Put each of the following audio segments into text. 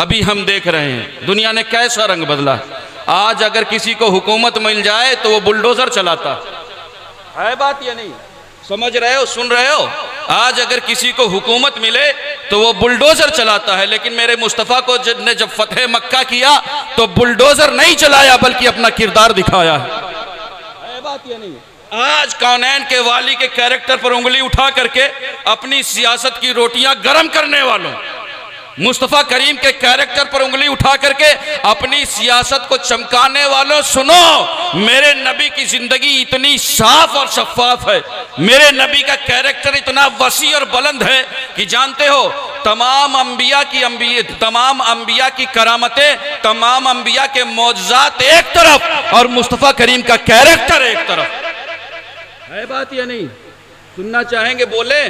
अभी हम देख रहे हैं दुनिया ने कैसा रंग बदला। आज अगर किसी को हुकूमत मिल जाए तो वो बुलडोजर चलाता है। बात ये नहीं, समझ रहे हो, सुन रहे हो? आज अगर किसी को हुकूमत मिले तो वो बुलडोजर चलाता है, लेकिन मेरे मुस्तफ़ा को ने जब फतेह मक्का किया तो बुलडोजर नहीं चलाया बल्कि अपना किरदार दिखाया है। बात ये नहीं, आज कौनैन के वाली के कैरेक्टर पर उंगली उठा करके अपनी सियासत की रोटियां गर्म करने वालों, मुस्तफ़ा करीम के कैरेक्टर पर उंगली उठा करके अपनी सियासत को चमकाने वालों, सुनो, मेरे नबी की जिंदगी इतनी साफ और शफाफ है, मेरे नबी का कैरेक्टर इतना वसी और बुलंद है कि जानते हो तमाम अंबिया की करामतें, तमाम अंबिया के मौजज़ात एक तरफ और मुस्तफ़ा करीम का कैरेक्टर एक तरफ है। बात ये नहीं, सुनना चाहेंगे बोले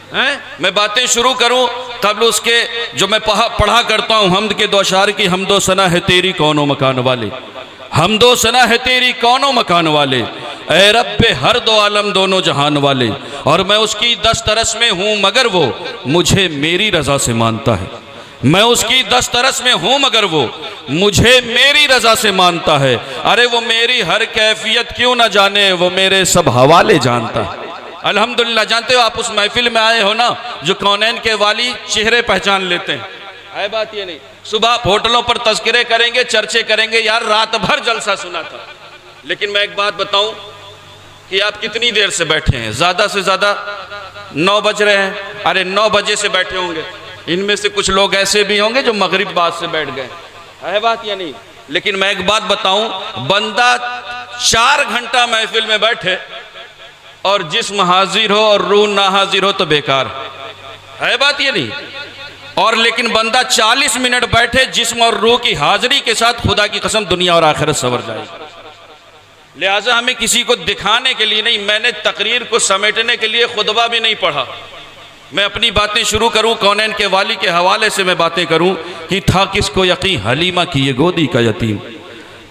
हैं? मैं बातें शुरू करूं तब उसके जो मैं पढ़ा करता हूं, हमद के दो अशार की हमदो सना है तेरी कौनो मकान वाले, हमदो सना है तेरी कौनो मकान वाले, ए रब्बे हर दो आलम दोनों जहान वाले, और मैं उसकी दस्तरस में हूं मगर वो मुझे मेरी रजा से मानता है, मैं उसकी दस्तरस में हूं मगर वो मुझे मेरी रजा से मानता है। अरे वो मेरी हर कैफियत क्यों ना जाने, वो मेरे सब हवाले जानता है। अल्हम्दुलिल्लाह, जानते हो आप उस महफिल में आए हो ना जो कौनैन के वाली चेहरे पहचान लेते हैं। है बात ये नहीं, सुबह होटलों पर तस्करे करेंगे, चर्चे करेंगे, यार रात भर जलसा सुना था। लेकिन मैं एक बात बताऊं कि आप कितनी देर से बैठे हैं? ज़्यादा से ज़्यादा 9 बज रहे हैं। अरे 9 बजे से बैठे होंगे, इनमें से कुछ लोग ऐसे भी होंगे जो मगरिब बाद से बैठ गए। है बात या नहीं? लेकिन मैं एक बात बताऊं, बंदा 4 घंटा महफिल में बैठे और जिस्म हाजिर हो और रूह ना हाजिर हो तो बेकार है। बात ये नहीं, और लेकिन बंदा 40 मिनट बैठे जिस्म और रूह की हाजिरी के साथ, खुदा की कसम दुनिया और आखिरत सवर जाएगी। लिहाजा हमें किसी को दिखाने के लिए नहीं, मैंने तकरीर को समेटने के लिए खुतबा भी नहीं पढ़ा। मैं अपनी बातें शुरू करूं, कौनैन के वाली के हवाले से मैं बातें करूं कि था किसको यकीन हलीमा की ये गोदी का यतीम,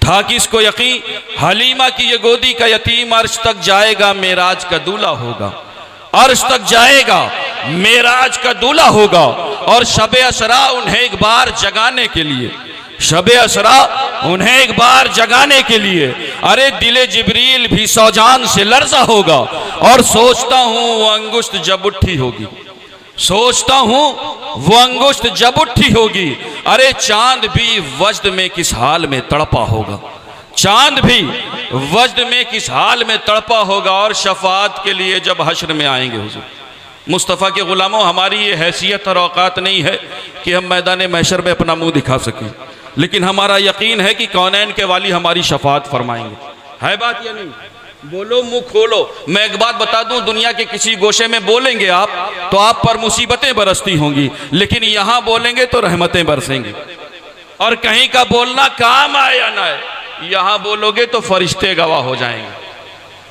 था किसको यकीन हलीमा की ये गोदी का यतीम, अर्श तक जाएगा मेराज का दूल्हा होगा, अर्श तक जाएगा मेराज का दूल्हा होगा, और शबे असरा उन्हें एक बार जगाने के लिए, शबे असरा उन्हें एक बार जगाने के लिए, अरे दिले जिब्रील भी सौजान से लर्जा होगा, और सोचता हूं वो अंगुश्त जब उठी होगी, सोचता हूं वो अंगुश्त जब उठी होगी, अरे चांद भी वज्द में किस हाल में तड़पा होगा, चांद भी वज्द में किस हाल में तड़पा होगा, और शफाअत के लिए जब हश्र में आएंगे हुजूर। मुस्तफ़ा के गुलामों, हमारी ये हैसियत और औकात नहीं है कि हम मैदान महशर में अपना मुंह दिखा सकें, लेकिन हमारा यकीन है कि कौनैन के वाली हमारी शफाअत फरमाएंगे। है बात या नहीं? बोलो, मुंह खोलो। मैं एक बात बता दूं, दुनिया के किसी गोशे में बोलेंगे आप तो आप पर मुसीबतें बरसती होंगी, लेकिन यहां बोलेंगे तो रहमतें बरसेंगी। और कहीं का बोलना काम आए या ना आए, यहां बोलोगे तो फरिश्ते गवाह हो जाएंगे।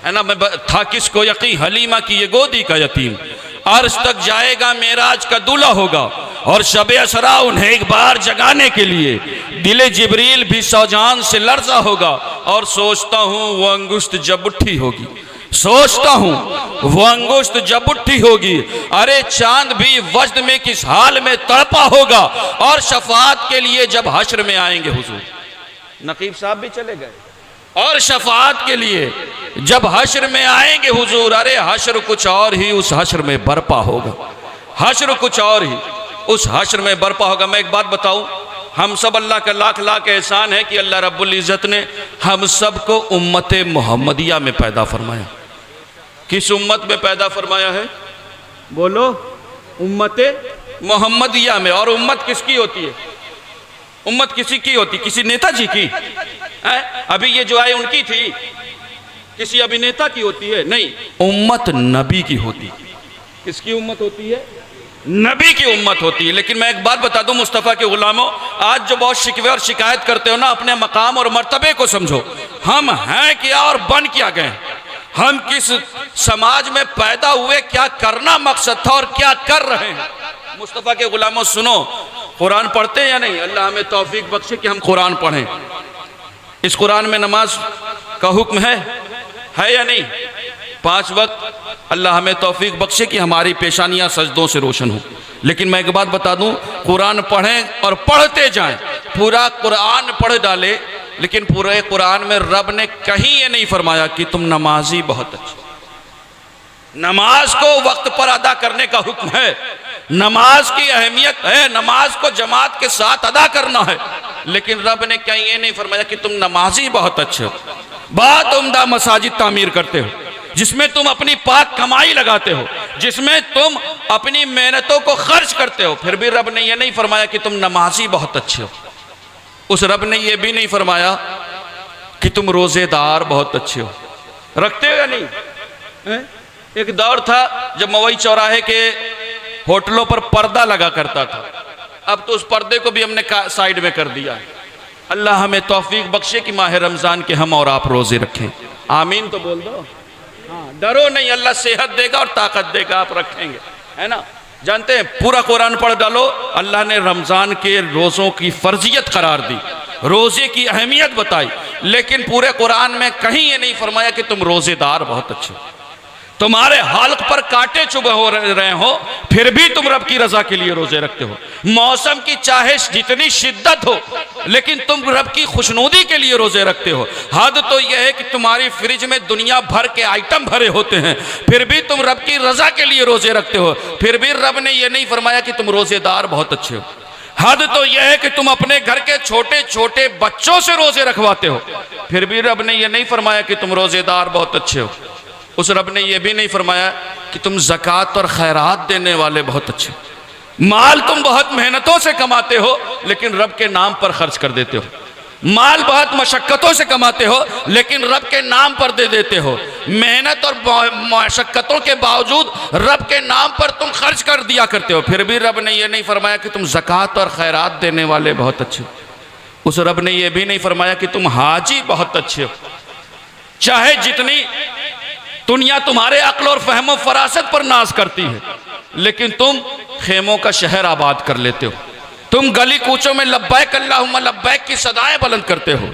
है ना? मैं था किसको यकीन हलीमा की ये गोदी का यतीम, अर्श तक जाएगा मेराज का दूल्हा होगा, और शबे असरा उन्हें एक बार जगाने के लिए दिले जिब्रील भी सौजान से लर्जा होगा, और सोचता हूं वो अंगुश्त जब उठी होगी, सोचता हूं वो अंगुश्त जब उठी होगी, अरे चांद भी वज्द में किस हाल में तड़पा होगा, और शफाअत के लिए जब हश्र में आएंगे हुजूर। नकीब साहब भी चले गए। और शफाअत के लिए जब हश्र में आएंगे हुजूर, अरे हश्र कुछ और ही उस हश्र में बरपा होगा, हश्र कुछ और ही उस हश्र में बरपा होगा। मैं एक बात बताऊं, हम सब अल्लाह का लाख लाख एहसान है कि अल्लाह रब्बुल इज़्ज़त ने हम सब को उम्मत मोहम्मदिया में पैदा फरमाया। किस उम्मत में पैदा फरमाया है? बोलो, उम्मत मोहम्मदिया में। और उम्मत किसकी होती है? उम्मत किसी की होती? किसी नेताजी की है? अभी ये जो आए उनकी थी? किसी अभिनेता की होती है? नहीं, उम्मत नबी की होती। किसकी उम्मत होती है? नबी की उम्मत होती है। लेकिन मैं एक बात बता दूं मुस्तफ़ा के गुलामों, आज जो बहुत शिकवे और शिकायत करते हो ना, अपने मकाम और मर्तबे को समझो। हम हैं क्या और बन क्या गए, हम किस समाज में पैदा हुए, क्या करना मकसद था और क्या कर रहे हैं। मुस्तफ़ा के गुलामों सुनो, कुरान पढ़ते हैं या नहीं? अल्लाह हमें तौफीक बख्शे कि हम कुरान पढ़ें। इस कुरान में नमाज का हुक्म है या नहीं? 5 वक्त अल्लाह हमें तौफीक बख्शे कि हमारी पेशानियाँ सजदों से रोशन हो। लेकिन मैं एक बात बता दूं, कुरान पढ़ें और पढ़ते जाएं, पूरा कुरान पढ़ डाले, लेकिन पूरे कुरान में रब ने कहीं ये नहीं फरमाया कि तुम नमाजी बहुत अच्छे। नमाज को वक्त पर अदा करने का हुक्म है, नमाज की अहमियत है, नमाज को जमात के साथ अदा करना है, लेकिन रब ने कहीं ये नहीं फरमाया कि तुम नमाजी बहुत अच्छे हो, बहुत उम्दा मसाजिद तामीर करते हो, जिसमें तुम अपनी पाक कमाई लगाते हो, जिसमें तुम अपनी मेहनतों को खर्च करते हो। फिर भी रब ने यह नहीं फरमाया कि तुम नमाजी बहुत अच्छे हो। उस रब ने यह भी नहीं फरमाया कि तुम रोजेदार बहुत अच्छे हो। रखते हो या नहीं? एक दौर था जब मवई चौराहे के होटलों पर पर्दा लगा करता था, अब तो उस पर्दे को भी हमने साइड में कर दिया है। अल्लाह हमें तौफीक बख्शे कि माह रमजान के हम और आप रोजे रखें। आमीन तो बोल दो। हाँ, डरो नहीं, अल्लाह सेहत देगा और ताकत देगा, आप रखेंगे, है ना। जानते हैं, पूरा कुरान पढ़ डालो, अल्लाह ने रमजान के रोज़ों की फर्जियत करार दी, रोज़े की अहमियत बताई, लेकिन पूरे कुरान में कहीं ये नहीं फरमाया कि तुम रोज़ेदार बहुत अच्छे, तुम्हारे हालक पर कांटे चुभे हो रहे हो, फिर भी तुम रब की रजा के लिए रोजे रखते हो। मौसम की चाहे जितनी शिद्दत हो, लेकिन तुम रब की खुशनुदी के लिए रोजे रखते हो। हद तो यह है कि तुम्हारी फ्रिज में दुनिया भर के आइटम भरे होते हैं, फिर भी तुम रब की रजा के लिए रोजे रखते हो। फिर भी रब ने यह नहीं फरमाया कि तुम रोजेदार बहुत अच्छे हो। हद तो यह है कि तुम अपने घर के छोटे छोटे बच्चों से रोजे रखवाते हो, फिर भी रब ने यह नहीं फरमाया कि तुम रोजेदार बहुत अच्छे हो। उस रब ने यह भी नहीं फरमाया कि तुम ज़कात और खैरात देने वाले बहुत अच्छे। माल तुम बहुत मेहनतों से कमाते हो, लेकिन रब के नाम पर खर्च कर देते हो। माल बहुत मशक्क़तों से कमाते हो, लेकिन रब के नाम पर दे देते हो। मेहनत और मशक्क़तों के बावजूद रब के नाम पर तुम खर्च कर दिया करते हो, फिर भी रब ने यह नहीं फरमाया कि तुम ज़कात और खैरात देने वाले बहुत अच्छे। उस रब ने यह भी नहीं फरमाया कि तुम हाजी बहुत अच्छे हो। चाहे जितनी दुनिया तुम्हारे अक्ल और फहमो फरासत पर नाज करती है, लेकिन तुम खेमों का शहर आबाद कर लेते हो। तुम गली कूचों में लब्बैक अल्लाहुम्मा लब्बैक की सदाएं बुलंद करते हो।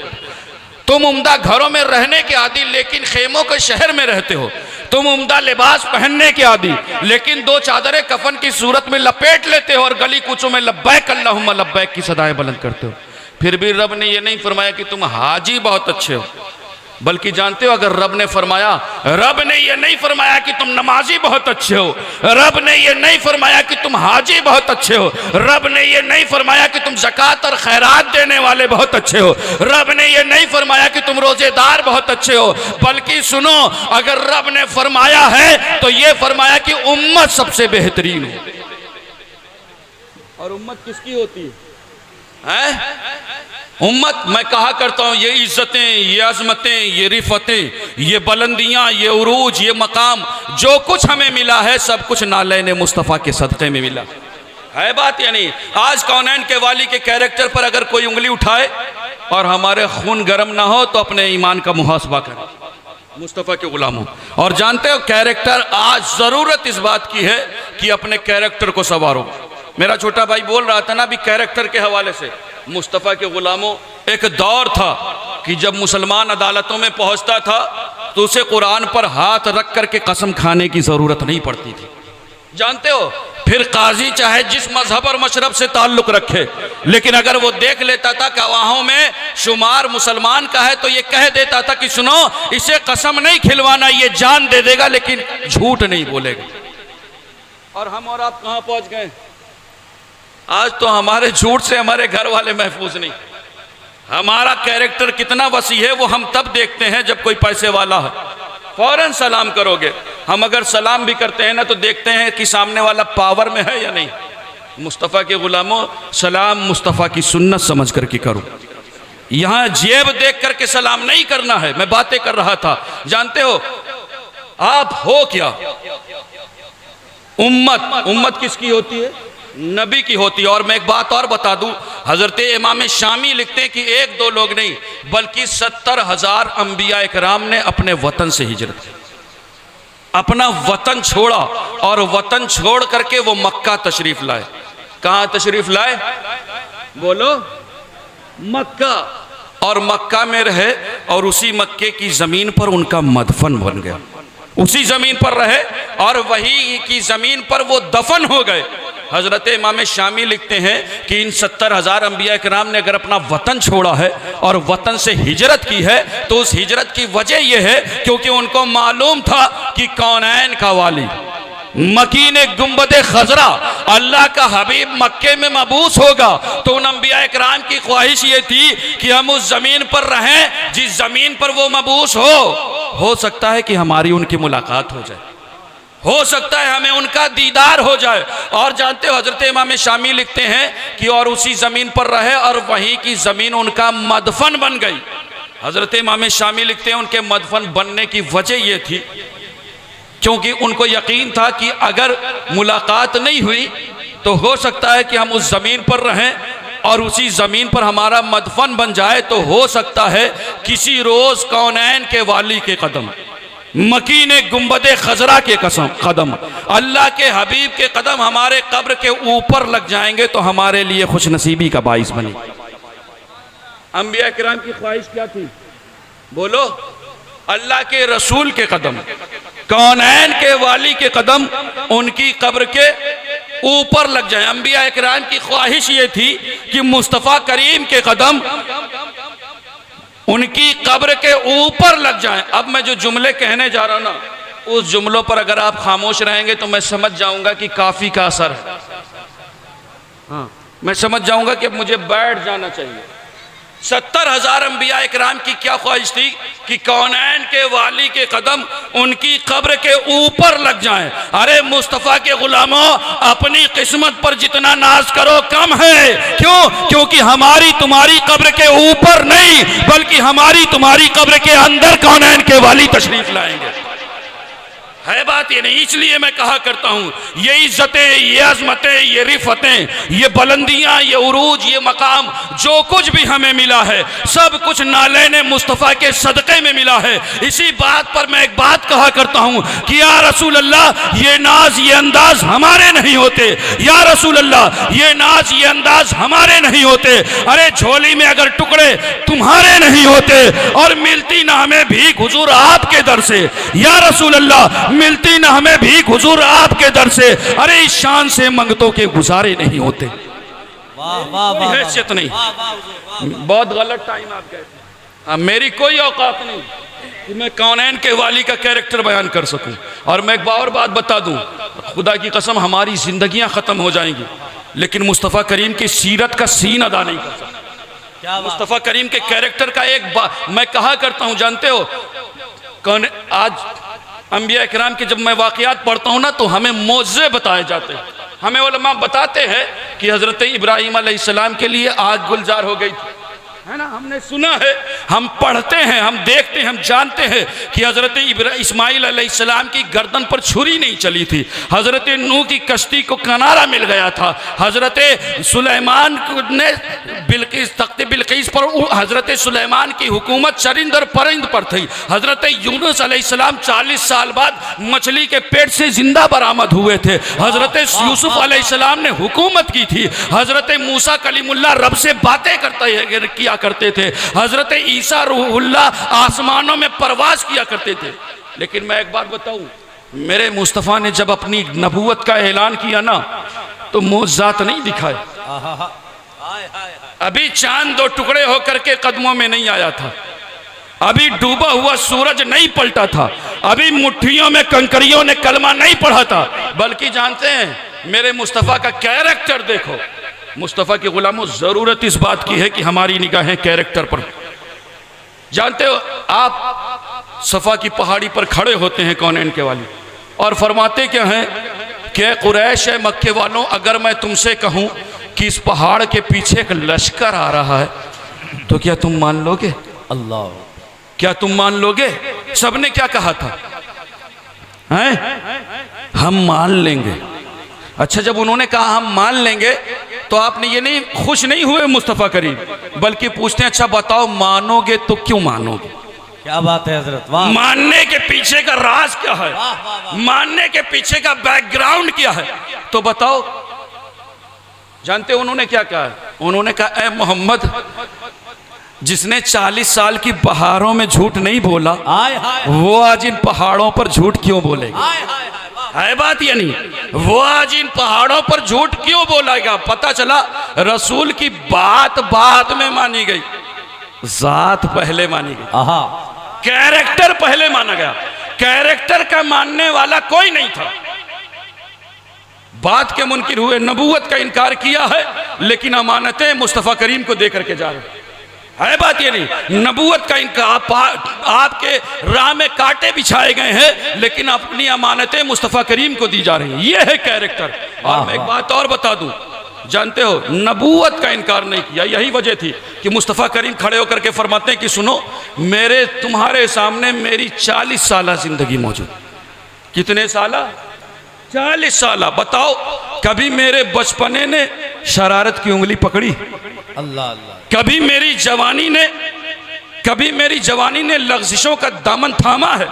तुम उम्दा घरों में रहने के आदी, लेकिन खेमों के शहर में रहते हो। तुम उम्दा लिबास पहनने के आदी, लेकिन दो चादरें कफन की सूरत में लपेट लेते हो और गली कूचों में लब्बैक अल्लाहुम्मा लब्बैक की सदाएं बुलंद करते हो। फिर भी रब ने यह नहीं फरमाया कि तुम हाजी बहुत अच्छे हो। बल्कि जानते हो, अगर रब ने फरमाया, रब ने यह नहीं फरमाया कि तुम नमाजी बहुत अच्छे हो, रब ने यह नहीं फरमाया कि तुम हाजी बहुत अच्छे हो, रब ने यह नहीं फरमाया कि तुम ज़कात और खैरात देने वाले बहुत अच्छे हो, रब ने यह नहीं फरमाया कि तुम रोजेदार बहुत अच्छे हो। बल्कि सुनो, अगर रब ने फरमाया है तो यह फरमाया कि उम्मत सबसे बेहतरीन हो। और उम्मत किसकी होती है? उम्मत, मैं कहा करता हूँ, ये इज्जतें, ये अजमतें, ये रिफतें, ये बुलंदियाँ, ये उरूज, ये मकाम, जो कुछ हमें मिला है, सब कुछ नालैन मुस्तफ़ा के सदक़े में मिला है। बात या नहीं? आज कौनैन के वाली के कैरेक्टर पर अगर कोई उंगली उठाए और हमारे खून गर्म ना हो, तो अपने ईमान का मुहासबा करें, मुस्तफ़ा के गुलामों। और जानते हो, कैरेक्टर, आज ज़रूरत इस बात की है कि अपने कैरेक्टर को संवारो। मेरा छोटा भाई बोल रहा था ना अभी कैरेक्टर के हवाले से, मुस्तफ़ा के गुलामों, एक दौर था कि जब मुसलमान अदालतों में पहुंचता था तो उसे कुरान पर हाथ रख करके कसम खाने की ज़रूरत नहीं पड़ती थी। जानते हो, फिर काजी चाहे जिस मजहब और मशरब से ताल्लुक़ रखे, लेकिन अगर वो देख लेता था गवाहों में शुमार मुसलमान का है, तो ये कह देता था कि सुनो, इसे कसम नहीं खिलवाना, ये जान दे देगा लेकिन झूठ नहीं बोलेगा। और हम और आप कहाँ पहुँच गए? आज तो हमारे झूठ से हमारे घर वाले महफूज नहीं। हमारा कैरेक्टर कितना वसी है वो हम तब देखते हैं जब कोई पैसे वाला है, फौरन सलाम करोगे। हम अगर सलाम भी करते हैं ना, तो देखते हैं कि सामने वाला पावर में है या नहीं। मुस्तफ़ा के गुलामों, सलाम मुस्तफ़ा की सुन्नत समझ करके करो। यहाँ जेब देख करके सलाम नहीं करना है। मैं बातें कर रहा था, जानते हो आप हो क्या? उम्मत, उम्मत किसकी होती है? नबी की होती है। और मैं एक बात और बता दूं, हजरत इमाम शामी लिखते हैं कि एक दो लोग नहीं, बल्कि 70,000 अंबिया इकराम ने अपने वतन से हिजरत की, अपना वतन छोड़ा और वतन छोड़ करके वो मक्का तशरीफ लाए। कहाँ तशरीफ लाए? बोलो, मक्का। और मक्का में रहे और उसी मक्के की जमीन पर उनका मदफन बन गया। उसी ज़मीन पर रहे और वही की ज़मीन पर वो दफन हो गए। हज़रत इमाम शामी लिखते हैं कि इन 70,000 अंबिया किराम ने अगर अपना वतन छोड़ा है और वतन से हिजरत की है तो उस हिजरत की वजह यह है क्योंकि उनको मालूम था कि कौनैन का वाली मकीन गुंबद खजरा अल्लाह का हबीब मक्के में मबूस होगा। तो उन अंबिया इकराम की ख्वाहिश ये थी कि हम उस ज़मीन पर रहें जिस ज़मीन पर वो मबूस हो सकता है कि हमारी उनकी मुलाकात हो जाए, हो सकता है हमें उनका दीदार हो जाए। और जानते हो हजरत इमाम शामी लिखते हैं कि और उसी ज़मीन पर रहे और वहीं की ज़मीन उनका मदफन बन गई। हजरत इमाम शामी लिखते हैं उनके मदफन बनने की वजह यह थी क्योंकि उनको यकीन था कि अगर मुलाकात नहीं हुई तो हो सकता है कि हम उस ज़मीन पर रहें और उसी ज़मीन पर हमारा मदफन बन जाए तो हो सकता है किसी रोज़ कौनैन के वाली के कदम, मकीन गुंबद खजरा के कदम, अल्लाह के हबीब के कदम हमारे कब्र के ऊपर लग जाएंगे तो हमारे लिए खुश नसीबी का बाइस बने। अंबिया किराम की ख्वाहिश क्या थी? बोलो। अल्लाह के रसूल के कदम, कौनैन के वाली के कदम उनकी कब्र के ऊपर लग जाए। अंबिया इकराम की ख्वाहिश ये थी कि मुस्तफ़ा करीम के कदम उनकी कब्र के ऊपर लग जाएं। अब मैं जो जुमले कहने जा रहा हूं ना, उस जुमलों पर अगर आप खामोश रहेंगे तो मैं समझ जाऊंगा कि काफ़ी का असर है। हाँ, मैं समझ जाऊंगा कि अब मुझे बैठ जाना चाहिए। 70,000 अंबिया इकराम की क्या ख्वाहिश थी कि कौनैन के वाली के कदम उनकी कब्र के ऊपर लग जाएं। अरे मुस्तफ़ा के गुलामों, अपनी किस्मत पर जितना नाज करो कम है। क्यों? क्योंकि हमारी तुम्हारी कब्र के ऊपर नहीं बल्कि हमारी तुम्हारी कब्र के अंदर कौनैन के वाली तशरीफ लाएंगे। है बात ये नहीं। इसलिए मैं कहा करता हूँ ये इज्जतें, ये अजमतें, ये रिफतें, ये बुलंदियाँ, ये उरूज, ये मकाम जो कुछ भी हमें मिला है सब कुछ नालैन मुस्तफ़ा के सदक़े में मिला है। इसी बात पर मैं एक बात कहा करता हूँ कि या रसूल अल्लाह ये नाज ये अंदाज हमारे नहीं होते, या रसूल अल्लाह ये नाज ये अंदाज हमारे नहीं होते। अरे झोली में अगर टुकड़े तुम्हारे नहीं होते और मिलती ना हमें भीख हुजूर आपके दर से, या रसूल अल्लाह मिलती ना हमें भीख हुजूर आपके दर से। अरे इस शान से मंगतों के गुजारे नहीं होते। कोई हैसियत नहीं। बहुत गलत टाइम आप कहते हैं। मेरी कोई औकात नहीं कि मैं कौनैन के वाली का कैरेक्टर बयान कर सकूं। और मैं एक और बात बता दूं, खुदा की कसम हमारी जिंदगियां खत्म हो जाएंगी लेकिन मुस्तफ़ा करीम की सीरत का सीन अदा नहीं कर सकता। मुस्तफ़ा करीम के कैरेक्टर का एक बात मैं कहा करता हूं, जानते हो कौन आज अंबिया इकराम के जब मैं वाक़यात पढ़ता हूँ ना तो हमें मौज़े बताए जाते हैं। हमें उलमा बताते हैं कि हज़रत इब्राहीम अलैहिस्सलाम के लिए आग गुलजार हो गई थी, है ना। हमने सुना है, हम पढ़ते हैं, हम देखते हैं, हम जानते हैं कि हज़रत इस्माइल अलैहिस्सलाम की गर्दन पर छुरी नहीं चली थी। हज़रत नूह की कश्ती को किनारा मिल गया था। हज़रत सुलेमान ने तख्त बिल्कीस पर हज़रत सुलेमान की हुकूमत चरिंद और परिंद पर थी। हज़रत यूनुस अलैहिस्सलाम 40 साल बाद मछली के पेट से जिंदा बरामद हुए थे। हज़रत यूसुफ अलैहिस्सलाम ने हुकूमत की थी। हज़रत मूसा कलीमुल्लाह रब से बातें किया करते थे। हज़रत ईसा रूहुल्लाह आसमानों में परवाज किया करते थे। लेकिन मैं एक बात बताऊं, मेरे मुस्तफ़ा ने जब अपनी नबूवत का ऐलान किया ना तो मोज़ात नहीं दिखाए। अभी चांद 2 टुकड़े होकर के कदमों में नहीं आया था, अभी डूबा हुआ सूरज नहीं पलटा था, अभी मुट्ठियों में कंकरियों ने कलमा नहीं पढ़ा था। बल्कि जानते हैं मेरे मुस्तफ़ा का कैरेक्टर देखो। मुस्तफ़ा के गुलामों, ज़रूरत इस बात की है कि हमारी निगाहें कैरेक्टर पर। जानते हो आप सफ़ा की पहाड़ी पर खड़े होते हैं कौनैन के वाली और फरमाते क्या हैं कि कुरैश है मक्के वालों, अगर मैं तुमसे कहूं कि इस पहाड़ के पीछे एक लश्कर आ रहा है तो क्या तुम मान लोगे? अल्लाह, क्या तुम मान लोगे? सबने क्या कहा था? हैं? हम मान लेंगे। अच्छा, जब उन्होंने कहा हम मान लेंगे तो आपने ये नहीं खुश नहीं हुए मुस्तफ़ा करीम, बल्कि पूछते हैं अच्छा बताओ मानोगे तो क्यों मानोगे? क्या बात है हजरत, वाह। मानने के पीछे का राज क्या है? मानने के पीछे का बैकग्राउंड क्या है? तो बताओ। जानते उन्होंने क्या कहा? उन्होंने कहा ए मोहम्मद, जिसने 40 साल की बहारों में झूठ नहीं बोला, हाय हाय वो आज इन पहाड़ों पर झूठ क्यों बोलेगा? हाय हाय हाय वाह। है बात या नहीं? वो आज इन पहाड़ों पर झूठ क्यों बोलेगा? पता चला रसूल की बात बाद में मानी गई, जात पहले मानी गई, आहा कैरेक्टर पहले माना गया। कैरेक्टर का मानने वाला कोई नहीं था। बात के मुनकिर हुए, नबूवत का इनकार किया है, लेकिन अमानतें मुस्तफ़ा करीम को दे करके जा रहे है बात ये नहीं? नबूवत का इनकार, आपके राह में कांटे बिछाए गए हैं, लेकिन अपनी अमानतें मुस्तफ़ा करीम को दी जा रही हैं। ये है कैरेक्टर। और मैं एक बात और बता दूं, जानते हो नबूवत का इनकार नहीं किया, यही वजह थी कि मुस्तफ़ा करीम खड़े होकर के फरमाते हैं कि सुनो, मेरे तुम्हारे सामने मेरी 40 साल जिंदगी मौजूद। कितने साला? 40 साल। बताओ कभी मेरे बचपने ने शरारत की उंगली पकड़ी? अल्लाह अल्लाह। कभी मेरी जवानी ने लग़ज़िशों का दामन थामा है?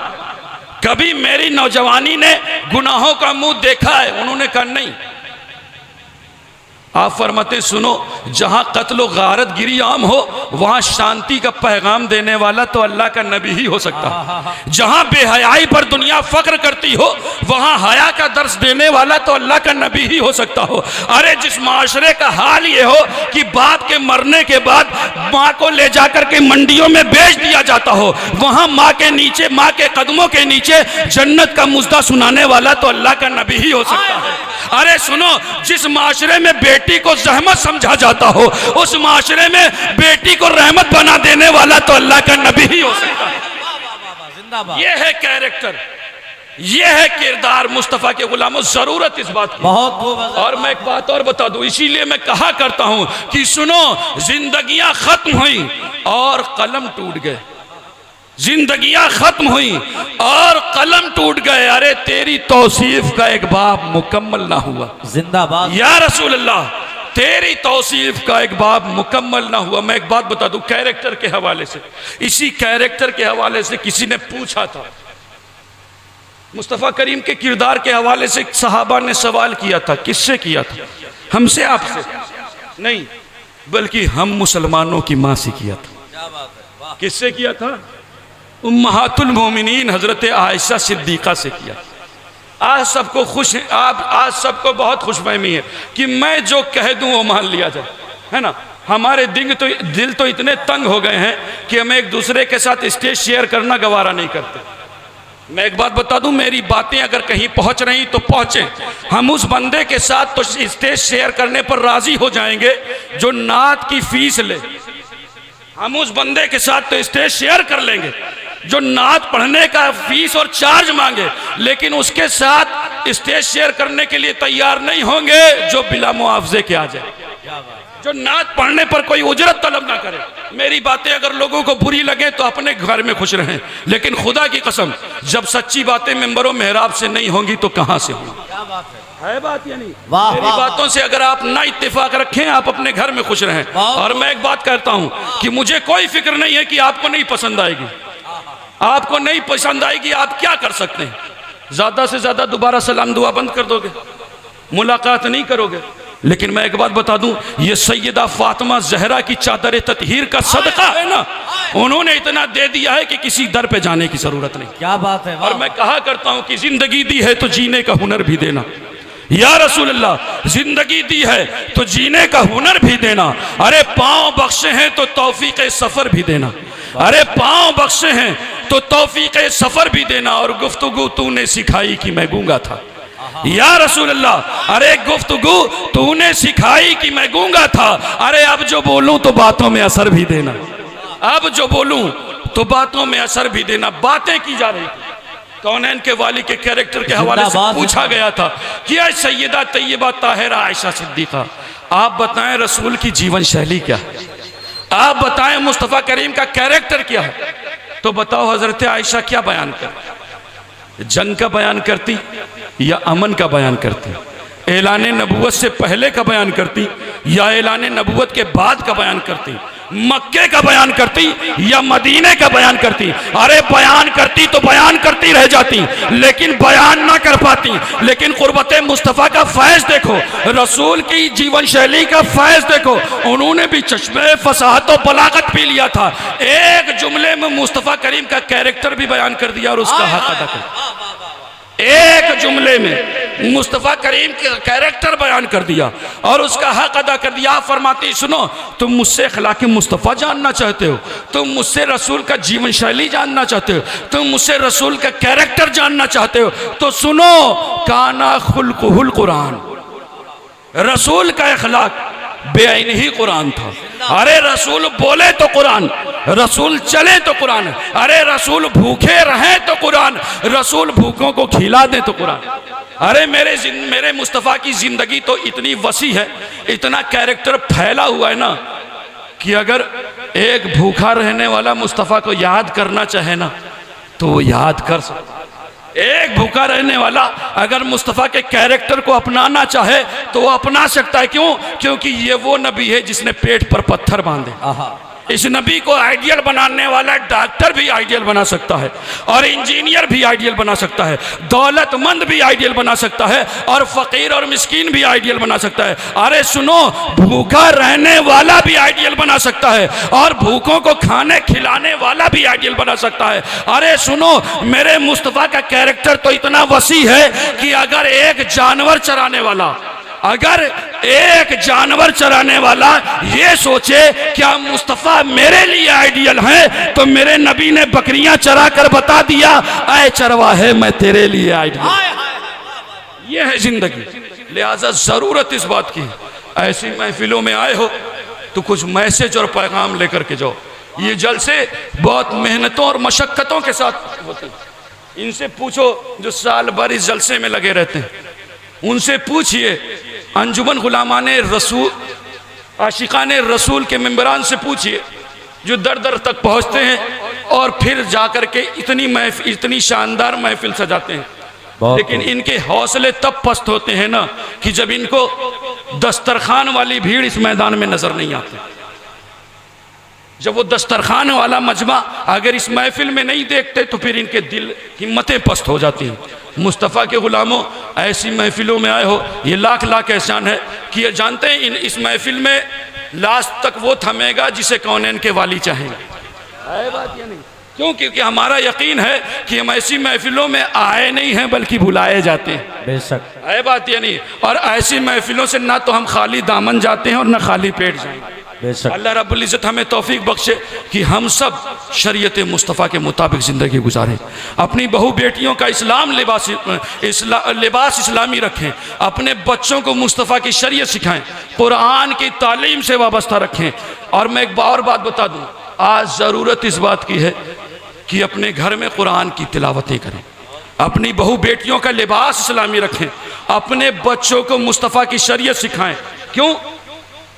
कभी मेरी नौजवानी ने गुनाहों का मुंह देखा है? उन्होंने कहा नहीं। आप फरमाते सुनो, जहां कत्ल व गारत गिरी आम हो, वहां शांति का पैगाम देने वाला तो अल्लाह का नबी ही हो सकता है। जहां बेहयाई पर दुनिया फख्र करती हो, वहां हया का दर्स देने वाला तो अल्लाह का नबी ही हो सकता हो। अरे जिस माशरे का हाल ये हो कि बाप के मरने के बाद माँ को ले जाकर के मंडियों में बेच दिया जाता हो, वहां माँ के नीचे, माँ के कदमों के नीचे जन्नत का मुज्दा सुनाने वाला तो अल्लाह का नबी ही हो सकता है। अरे सुनो, जिस माशरे में बेटी को जहमत समझा जाता हो, उस माशरे में बेटी को रहमत बना देने वाला तो अल्लाह का नबी ही हो सकता है। जिंदाबाद। ये है कैरेक्टर, ये है किरदार मुस्तफ़ा के गुलामों। जरूरत इस बात की। बहुत खूब। और मैं एक बात और बता दूं, इसीलिए मैं कहा करता हूं कि सुनो, जिंदगियां खत्म हुई और कलम टूट गए। जिंदगियां खत्म हुई और कलम टूट गए। अरे तेरी तौसीफ का एक बाब मुकम्मल ना हुआ। जिंदाबाद या रसूल अल्लाह, तेरी तौसीफ का एक बाब मुकम्मल ना हुआ। मैं एक बात बता दूं कैरेक्टर के हवाले से, इसी कैरेक्टर के हवाले से किसी ने पूछा था, मुस्तफ़ा करीम के किरदार के हवाले से सहाबा ने सवाल किया था। किससे किया था? हमसे, आपसे नहीं, बल्कि हम मुसलमानों की माँ से किया था। क्या बात है, वाह। किससे किया था? उम्महातुल मोमिनीन हजरत आयशा सिद्दीक़ा से किया। आज सबको आज सबको बहुत खुशफहमी है कि मैं जो कह दूं वो मान लिया जाए, है ना? हमारे दिल तो इतने तंग हो गए हैं कि हम एक दूसरे के साथ स्टेज शेयर करना गवारा नहीं करते। मैं एक बात बता दूं, मेरी बातें अगर कहीं पहुंच रही तो पहुंचे। हम उस बंदे के साथ तो स्टेज शेयर करने पर राजी हो जाएंगे जो नात की फीस ले। हम उस बंदे के साथ तो स्टेज शेयर कर लेंगे जो नात पढ़ने का फीस और चार्ज मांगे, लेकिन उसके साथ स्टेज शेयर करने के लिए तैयार नहीं होंगे जो बिला मुआवजे के आ जाए, जो नात पढ़ने पर कोई उजरत तलब ना करे। मेरी बातें अगर लोगों को बुरी लगे तो अपने घर में खुश रहें, लेकिन खुदा की कसम जब सच्ची बातें मेंबरों मेहराब से नहीं होंगी तो कहां से होंगी? है बात या नहीं? वाह, मेरी वाह, बातों से अगर आप ना इत्तेफाक रखें, आप अपने घर में खुश रहें। और मैं एक बात कहता हूं कि मुझे कोई फिक्र नहीं है कि आपको नहीं पसंद आएगी। आपको नहीं पसंद आएगी, आप क्या कर सकते हैं? ज्यादा से ज्यादा दोबारा सलाम दुआ बंद कर दोगे, मुलाकात नहीं करोगे। लेकिन मैं एक बात बता दूं, ये सैयदा फातिमा जहरा की चादर ततहीर का सदका है ना, उन्होंने इतना दे दिया है कि किसी दर पे जाने की जरूरत नहीं। क्या बात है, वाह। और मैं कहा करता हूं कि जिंदगी दी है तो जीने का हुनर भी देना। या रसूल अल्लाह, जिंदगी दी है तो जीने का हुनर भी देना। अरे पांव बख्शे हैं तो तौफीक सफर भी देना। अरे पांव बख्शे हैं तो तौफीक सफर भी देना। और गुफ्तगू तूने सिखाई कि मैं गूंगा था। या रसूल अल्लाह, अरे गुफ्तगू तूने सिखाई कि मैं गूंगा था। अरे अब जो बोलूं तो बातों में असर भी देना। अब जो बोलूं तो बातों में असर भी देना। बातें की जा रही थी, कौनैन के वाली के कैरेक्टर के हवाले से पूछा गया था कि सैयदा तैयबा ताहिरा आयशा सिद्दीक़ा, आप बताएं रसूल की जीवन शैली क्या है? आप बताएं मुस्तफ़ा करीम का कैरेक्टर क्या है? तो बताओ हजरत आयशा क्या बयान करती? जंग का बयान करती या अमन का बयान करती? ऐलान नबूवत से पहले का बयान करती या ऐलान नबूवत के बाद का बयान करती? मक्के का बयान करती या मदीने का बयान करती? अरे बयान करती तो बयान करती रह जाती, लेकिन बयान ना कर पाती। लेकिन कुर्बत मुस्तफ़ा का फैज़ देखो, रसूल की जीवन शैली का फैज़ देखो। उन्होंने भी चश्मे फसाहत और बलागत पी लिया था। एक जुमले में मुस्तफ़ा करीम का कैरेक्टर भी बयान कर दिया और उसका हक अदा कर दिया। एक जुमले में मुस्तफ़ा करीम का कैरेक्टर बयान कर दिया और उसका हक अदा कर दिया। आप फरमाती, सुनो, तुम मुझसे अखलाक़ मुस्तफ़ा जानना चाहते हो, तुम मुझसे रसूल का जीवन शैली जानना चाहते हो, तुम मुझसे रसूल का कैरेक्टर जानना चाहते हो, तो सुनो, काना खुल्कुहुल कुरान, रसूल का अखलाक बेआईन ही कुरान था। अरे रसूल बोले तो कुरान, रसूल चले तो कुरान, अरे रसूल भूखे रहे तो कुरान, रसूल भूखों को खिला दे तो कुरान। अरे मेरे मुस्तफ़ा की ज़िंदगी तो इतनी वसी है, इतना कैरेक्टर फैला हुआ है ना, कि अगर एक भूखा रहने वाला मुस्तफ़ा को याद करना चाहे ना तो वो याद कर सकता। एक भूखा रहने वाला अगर मुस्तफ़ा के कैरेक्टर को अपनाना चाहे तो वो अपना सकता है। क्यों? क्योंकि ये वो नबी है जिसने पेट पर पत्थर बांधे। इस नबी को आइडियल बनाने वाला डॉक्टर भी आइडियल बना सकता है, और इंजीनियर भी आइडियल बना सकता है, दौलतमंद भी आइडियल बना सकता है, और फ़कीर और मिस्कीन भी आइडियल बना सकता है। अरे सुनो, भूखा रहने वाला भी आइडियल बना सकता है, और भूखों को खाने खिलाने वाला भी आइडियल बना सकता है। अरे सुनो, मेरे मुस्तफ़ा का कैरेक्टर तो इतना वसी है कि अगर एक जानवर चराने वाला ये सोचे क्या मुस्तफ़ा मेरे लिए आइडियल है, तो मेरे नबी ने बकरियां चरा कर बता दिया, ऐ चरवाहे मैं तेरे लिए आइडियल। ये है जिंदगी। लिहाजा जरूरत इस बात की, ऐसी महफिलों में आए हो तो कुछ मैसेज और पैगाम लेकर के जाओ। ये जलसे बहुत मेहनतों और मशक्क़तों के साथ होते हैं। इनसे पूछो जो साल भर इस जलसे में लगे रहते हैं, उनसे पूछिए, अंजुमन गुलामाने रसूल, आशिकाने रसूल के मेंबरान से पूछिए जो दर दर तक पहुंचते हैं और फिर जाकर के इतनी शानदार महफिल सजाते हैं। लेकिन इनके हौसले तब पस्त होते हैं ना कि जब इनको दस्तरखान वाली भीड़ इस मैदान में नजर नहीं आती। जब वो दस्तरखान वाला मजमा अगर इस महफिल में नहीं देखते तो फिर इनके दिल हिम्मतें पस्त हो जाती हैं। मुस्तफ़ा के ग़ुलामों, ऐसी महफिलों में आए हो, ये लाख लाख एहसान है कि ये जानते हैं इस महफिल में लास्ट तक वो थमेगा जिसे कौनैन के वाली चाहेंगे। है बात या नहीं? क्यों? क्योंकि हमारा यकीन है कि हम ऐसी महफिलों में आए नहीं हैं बल्कि बुलाए जाते हैं। बेशक। है बात या नहीं? और ऐसी महफिलों से ना तो हम खाली दामन जाते हैं और ना खाली पेट जाएंगे। अल्लाह रब्बुल इज़्ज़त हमें तौफीक बख्शे कि हम सब शरीयत मुस्तफ़ा के मुताबिक ज़िंदगी गुजारें, अपनी बहू बेटियों का लिबास इस्लामी रखें, अपने बच्चों को मुस्तफ़ा की शरीयत सिखाएं, कुरान की तालीम से वाबस्ता रखें। और मैं एक और बात बता दूँ, आज ज़रूरत इस बात की है कि अपने घर में कुरान की तिलावतें करें, अपनी बहू बेटियों का लिबास इस्लामी रखें, अपने बच्चों को मुस्तफ़ा की शरीयत सिखाएं। क्यों?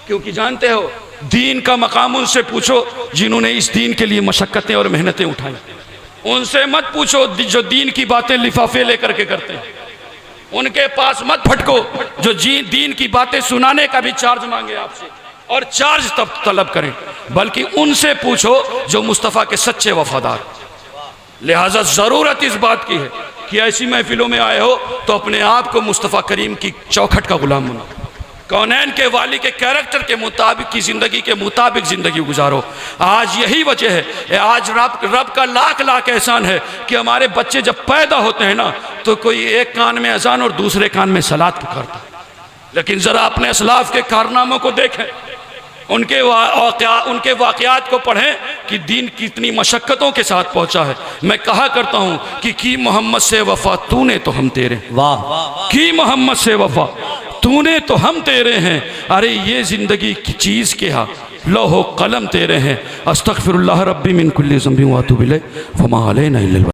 क्योंकि जानते हो, दीन का मकाम उनसे पूछो जिन्होंने इस दीन के लिए मशक्क़तें और मेहनतें उठाई। उनसे मत पूछो जो दीन की बातें लिफाफे लेकर के करते हैं। उनके पास मत फटको जो दीन की बातें सुनाने का भी चार्ज मांगे आपसे, और चार्ज तब तलब करें, बल्कि उनसे पूछो जो मुस्तफ़ा के सच्चे वफादार। लिहाजा ज़रूरत इस बात की है कि ऐसी महफिलों में आए हो तो अपने आप को मुस्तफ़ा करीम की चौखट का गुलाम बनाओ, कौनैन के वाली के कैरेक्टर के मुताबिक की ज़िंदगी के मुताबिक ज़िंदगी गुजारो। आज यही वजह है, आज रब का लाख लाख एहसान है कि हमारे बच्चे जब पैदा होते हैं ना तो कोई एक कान में अजान और दूसरे कान में सलात पुकारता। लेकिन ज़रा अपने असलाफ के कारनामों को देखें, उनके वाक़यात को पढ़ें कि दीन कितनी मशक्क़तों के साथ पहुँचा है। मैं कहा करता हूँ कि की मोहम्मद से वफ़ा तूने तो हम तेरे, वाह, की मोहम्मद से वफ़ा तूने तो हम तेरे हैं। अरे ये ज़िंदगी की चीज़ क्या, लौहो कलम तेरे हैं। अस्तग़फिरुल्लाह रब्बी मिन कुल्ली ज़ंबिन व अतूबु इलैह, वमा अलैना इल्लल